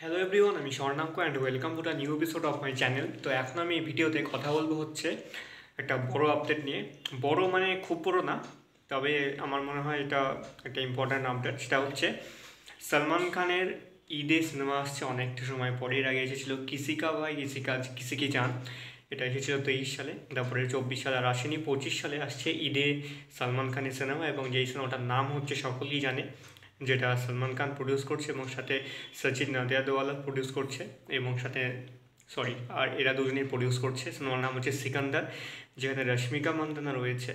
Hello everyone, আমি Swarnank and welcome to the new episode of my channel. তো এখন আমি এই ভিডিওতে কথা বলবো হচ্ছে একটা বড় আপডেট নিয়ে। বড় মানে খুব বড় না, তবে আমার মনে হয় এটা একটা ইম্পর্ট্যান্ট আপডেট। সেটা হচ্ছে সলমান খানের ঈদে সিনেমা আসছে অনেকটা সময় পরে। এর আগে এসেছিলো কিসি কা ভাই কিসি কি জান, এটা এসেছিল 23 সালে, তারপরে 24 সালে আর আসেনি। 25 সালে আসছে ঈদে সলমান খানের সিনেমা, এবং যেই সিনেমাটার নাম হচ্ছে সকলেই জানে, যেটা সলমান খান প্রডিউস করছে এবং সাথে সচিন নাদিয়াদওয়ালা প্রডিউস করছে, এবং সাথে আর এরা দুজনেই প্রডিউস করছে। সিনেমার নাম হচ্ছে সিকান্দার, যেখানে রশ্মিকা মান্দানা রয়েছে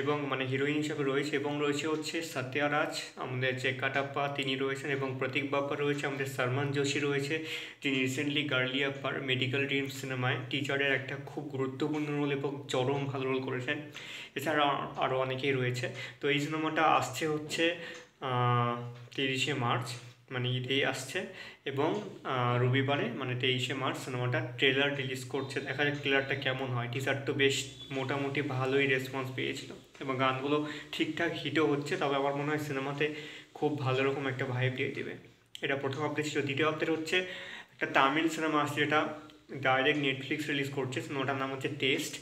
এবং মানে হিরোইন হিসেবে রয়েছে, এবং রয়েছে হচ্ছে সত্যারাজ, আমাদের যে কাটাপ্পা তিনি রয়েছেন, এবং প্রতীক বাপ্পা রয়েছে, আমাদের সলমান যোশী রয়েছে, যিনি রিসেন্টলি গার্লি আপ্পার মেডিকেল ড্রিমস সিনেমায় টিচারের একটা খুব গুরুত্বপূর্ণ রোল এবং চরম ভালো রোল করেছেন। এছাড়া আরও অনেকেই রয়েছে। তো এই সিনেমাটা আসছে হচ্ছে 30শে মার্চ, মানে ঈদেই আসছে, এবং রবিবারে মানে 23শে মার্চ সিনেমাটা ট্রেলার রিলিজ করছে। দেখা যাক ট্রেলারটা কেমন হয়। টিজার তো বেশ মোটামুটি ভালোই রেসপন্স পেয়েছিল এবং গানগুলো ঠিকঠাক হিটও হচ্ছে। তবে আমার মনে হয় সিনেমাতে খুব ভালো রকম একটা ভাইব দিয়ে দেবে। এটা প্রথম আপডেট ছিল। দ্বিতীয় আপডেট হচ্ছে একটা তামিল সিনেমা আসছে, যেটা ডাইরেক্ট নেটফ্লিক্স রিলিজ করছে। সিনেমাটার নাম হচ্ছে টেস্ট।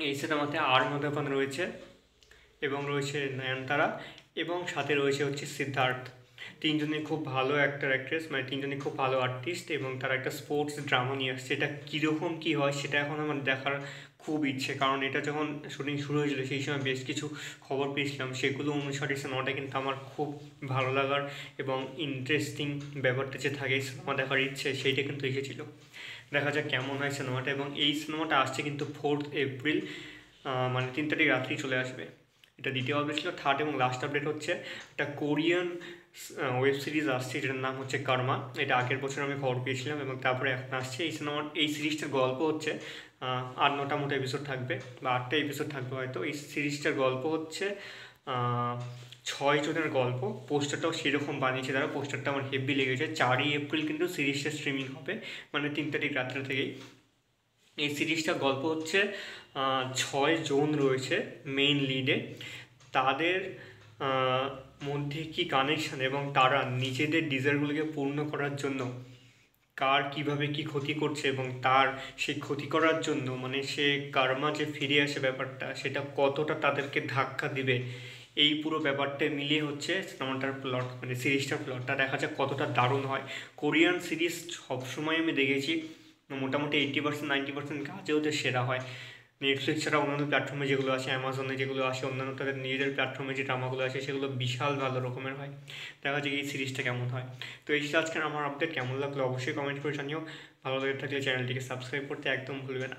এই সিনেমাতে আর মাধবন রয়েছে, এবং রয়েছে নয়নতারা, এবং সাথে রয়েছে হচ্ছে সিদ্ধার্থ। তিনজনই খুব ভালো অ্যাক্টর অ্যাক্ট্রেস, মানে তিনজনই খুব ভালো আর্টিস্ট, এবং তারা একটা স্পোর্টস ড্রামা নিয়ে আসছে। এটা কীরকম কী হয় সেটা এখন আমার দেখার খুব ইচ্ছে, কারণ এটা যখন শুটিং শুরু হয়েছিল সেই সময় বেশ কিছু খবর পেয়েছিলাম। সেগুলো অনুসারে সিনেমাটা কিন্তু আমার খুব ভালো লাগার এবং ইন্টারেস্টিং ব্যাপারটা যে থাকে সিনেমা দেখার ইচ্ছে, সেইটা কিন্তু এসেছিলো। দেখা যাক কেমন হয় সিনেমাটা। এবং এই সিনেমাটা আসছে কিন্তু 4th এপ্রিল, মানে 3 তারিখ রাত্রি চলে আসবে। এটা দ্বিতীয় আপডেট ছিল। থার্ড এবং লাস্ট আপডেট হচ্ছে একটা কোরিয়ান ওয়েব সিরিজ আসছে, যেটার নাম হচ্ছে কর্মা। এটা আগের বছর আমি খবর পেয়েছিলাম, এবং তারপরে এখন আসছে। এই সিরিজটার গল্প হচ্ছে 8-9টা মতো এপিসোড থাকবে, বা 8টা এপিসোড থাকবে হয়তো। এই সিরিজটার গল্প হচ্ছে 6 জনের গল্প। পোস্টারটাও সেরকম বানিয়েছে তারা, পোস্টারটা আমার হেভি লেগেছে। 4ই এপ্রিল কিন্তু সিরিজটা স্ট্রিমিং হবে, মানে 3 তারিখ রাত্রে থেকেই। এই সিরিজটার গল্প হচ্ছে 6 জন রয়েছে মেইন লিডে, তাদের মধ্যে কি কানেকশান, এবং তারা নিজেদের ডিজায়ারগুলোকে পূর্ণ করার জন্য কার কিভাবে কি ক্ষতি করছে, এবং তার সেই ক্ষতি করার জন্য মানে সে কার্মা যে ফিরে আসে ব্যাপারটা, সেটা কতটা তাদেরকে ধাক্কা দিবে। এই পুরো ব্যাপারটা মিলিয়ে হচ্ছে সিনেমাটার প্লট, মানে সিরিজটার প্লটটা। দেখা যাক কতটা দারুণ হয়। কোরিয়ান সিরিজ সবসময় আমি দেখেছি মোটামুটি 80% 90% কাজে ওদের সেরা হয়। নেটফ্লিক্স ছাড়া অন্যান্য প্ল্যাটফর্মে যেগুলো আছে, অ্যামাজনে যেগুলো আসে, অন্যান্য তাদের নিজেদের প্ল্যাটফর্মে যে ড্রামাগুলো আছে, সেগুলো বিশাল ভালো রকমের হয়। দেখা যাক এই সিরিজটা কেমন হয়। তো এই ছিল আজকের আমার আপডেট। কেমন লাগলো অবশ্যই কমেন্ট করে জানিও। ভালো লেগে থাকলে চ্যানেলটিকে সাবস্ক্রাইব করতে একদম ভুলবে না।